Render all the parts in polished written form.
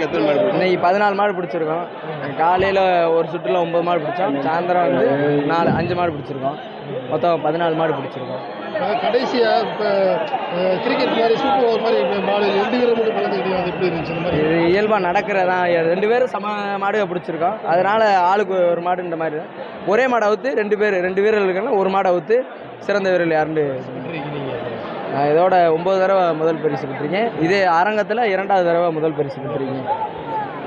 இன்னைக்கு எத்தனை மாடு? இன்னைக்கு 14 மாடு பிடிச்சிருக்கோம். காலையில் ஒரு சுற்றுல 9 மாடு பிடிச்சோம். சாயந்தரம் வந்து 5 மாடு பிடிச்சிருக்கோம். மொத்தம் 14 மாடு பிடிச்சிருக்கோம். கடைசியாக இப்போ கிரிக்கெட் மாதிரி சூப்பர் ஓவர் மாதிரி மாடு 2 பேரும் மட்டும் கலந்துக்கிட்டீங்க, அது எப்படி இருந்துச்சு? இந்த மாதிரி இது இயல்பாக நடக்கிறதான். 2 பேரும் சம மாடுக பிடிச்சிருக்கோம். அதனால் ஆளுக்கு ஒரு மாடு. இந்த மாதிரி ஒரே மாடை அவுத்து 2 வீரர்கள் இருக்குன்னா ஒரு மாடை அவுத்து சிறந்த வீரர்கள் யாருன்னு இதோட 9 தடவை முதல் பரிசு பெற்றிருக்கேன். இதே அரங்கத்தில் 2வது தடவை முதல் பரிசு பெற்றிருக்கேன்.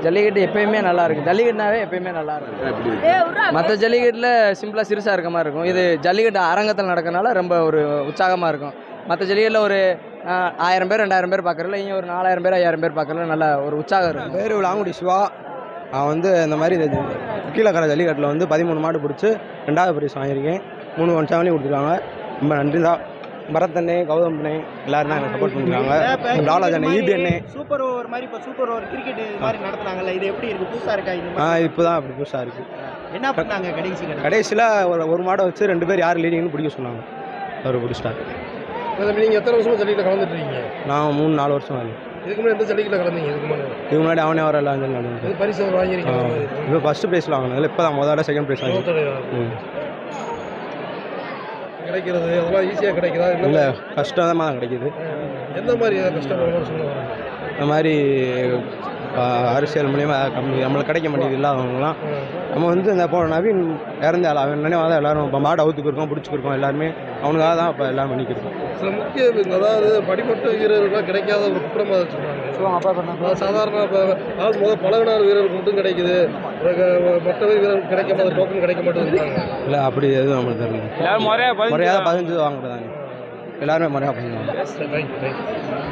ஜல்லிக்கட்டு எப்பயுமே நல்லா இருக்கும். ஜல்லிக்கட்டுனாவே எப்பயுமே நல்லா இருக்கும். மற்ற ஜல்லிக்கட்டில் சிம்பிளாக சிறுசாக இருக்க மாதிரி இருக்கும். இது ஜல்லிக்கட்டு அரங்கத்தில் நடக்கிறனால ரொம்ப ஒரு உற்சாகமாக இருக்கும். மற்ற ஜல்லிக்கட்டில் ஒரு 1000 பேர் 2000 பேர் பார்க்குறதுல இங்கே ஒரு 4000 பேர் 5000 பேர் பார்க்குறதுல நல்ல ஒரு உற்சாகம் இருக்கும். பேர் லாங்குடி சிவா. நான் வந்து இந்த மாதிரி கீழக்கரை ஜல்லிக்கட்டில் வந்து 13 மாடு பிடிச்சி 2வது பரிசு வாங்கியிருக்கேன். 3 ஒன்றாவளையும் கொடுத்துருக்காங்க. ரொம்ப நன்றி தான். பரத்தண்ணே, கௌதம் அண்ணே எல்லாரும் தான் எனக்கு சப்போர்ட் பண்ணிருக்காங்க. டாலாஜ் அண்ணே, ஈபி அண்ணே. சூப்பர் ஓவர் மாதிரி இப்போ சூப்பர் ஓவர் கிரிக்கெட் மாதிரி நடத்துனாங்கல்ல, இது எப்படி இருக்குது? புதுசாக இருக்கா? இப்போ தான் அப்படி புதுசாக இருக்குது. என்ன பண்ணாங்க கடைசியில் ஒரு மாடை வச்சு 2 பேர் யார் லீடிங்னு பிடிக்க சொன்னாங்க. அவர் பிடிச்சிட்டாரு. நீங்கள் எத்தனை வருஷமாக ஜல்லிக்கட்டில் கலந்துட்டு இருக்கீங்க? நான் 3-4 வருஷம் ஆகுது. இதுக்கு முன்னாடி எந்த ஜல்லிக்கட்டில் கலந்தீங்க? இதுக்கு முன்னாடி அவனே வர எல்லாம் நடந்தது. பரிசு வாங்கியிருக்கீங்க? இப்போ ஃபஸ்ட்டு ப்ரைஸ் வாங்கினதில்ல, இப்போ தான் முதல்ல செகண்ட் ப்ரைஸ் வாங்கி கிடைக்கிறது அதெல்லாம் ஈஸியாக கிடைக்குதா? இல்லை, கஷ்டமாக தான் கிடைக்கிது. எந்த மாதிரி கஷ்டப்படுறோம்னு சொல்லுவாங்க? இந்த மாதிரி அரசியல் மூலியமாக கம்மி நம்மளுக்கு கிடைக்க மாட்டேங்குது. இல்லாதவங்களாம் நம்ம வந்து இந்த நவீன் இறந்த அவன் நினைவாக தான் எல்லோரும் இப்போ மாடு அவுத்துக்கிருக்கோம், பிடிச்சிக்கிருக்கோம். எல்லாருமே அவனுக்காக தான் இப்போ எல்லாம் பண்ணிக்கிருக்கோம். சில முக்கிய அதாவது படிப்பட்ட வீரர்கள்லாம் கிடைக்காத ஒரு குற்றமாக சொல்லுவாங்க. சாதாரண இப்போ பழகினார் வீரருக்கு மட்டும் கிடைக்குது, மற்ற வீரர்கள் கிடைக்காம டோக்கன் கிடைக்க மாட்டேங்குது. இல்லை, அப்படி எதுவும் நம்மளுக்கு தெரியல. முறையாக 15 வாங்குறதாங்க. எல்லாருமே முறையாக 15 வாங்க.